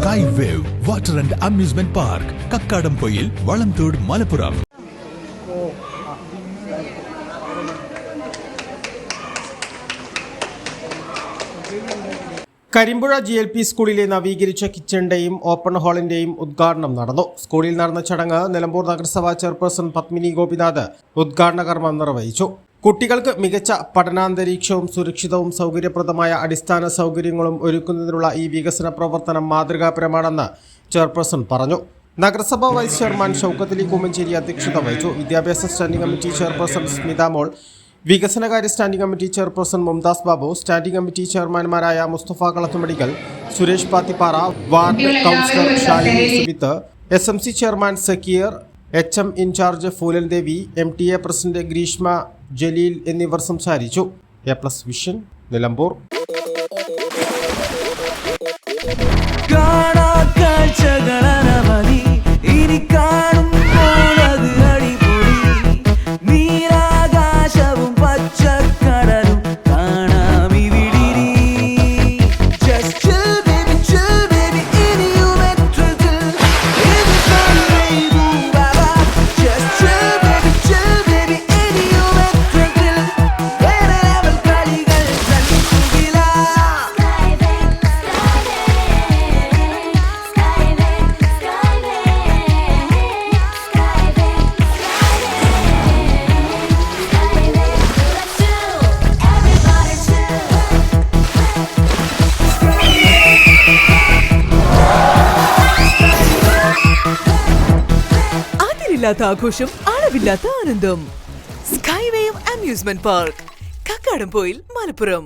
Sky wave water and amusement park, Kakkadampoyil, Valamthode, Malappuram. Karimpuzha GLP സ്കൂളിലെ നവീകരിച്ച കിച്ചണിന്റെയും open ഹാളിന്റെയും ഉദ്ഘാടനം നടന്നു. സ്കൂളിൽ നടന്ന ചടങ്ങ് നിലമ്പൂർ നഗരസഭാ ചെയർപേഴ്സൺ പത്മിനി ഗോപിനാഥ് ഉദ്ഘാടന കർമ്മം നിർവഹിച്ചു. കുട്ടികൾക്ക് മികച്ച പഠനാന്തരീക്ഷവും സുരക്ഷിതവും സൗകര്യപ്രദമായ അടിസ്ഥാന സൗകര്യങ്ങളും ഒരുക്കുന്നതിനുള്ള ഈ വികസന പ്രവർത്തനം മാതൃകാപരമാണെന്ന് ചെയർപേഴ്സൺ പറഞ്ഞു. നഗരസഭാ വൈസ് ചെയർമാൻ ഷൗക്കത്ത് അലി കുമ്മഞ്ചേരി അധ്യക്ഷത വഹിച്ചു. വിദ്യാഭ്യാസ standing committee chairperson Smitha Mol, വികസനകാര്യ standing committee chairperson Mumtaz Babu, standing committee ചെയർമാൻമാരായ Mustafa Kalathumadikkal, Suresh Pathippara, ward councillor Shalini Subith, SMC chairman Sakkeer, HM in charge Phoolan Devi, MTA president Greeshma Jaleel എന്നിവർ സംസാരിച്ചു. A+ vision, Nilambur. ആഘോഷം, അളവില്ലാത്ത ആനന്ദം. Sky wave amusement park, Kakkadampoyil, Malappuram.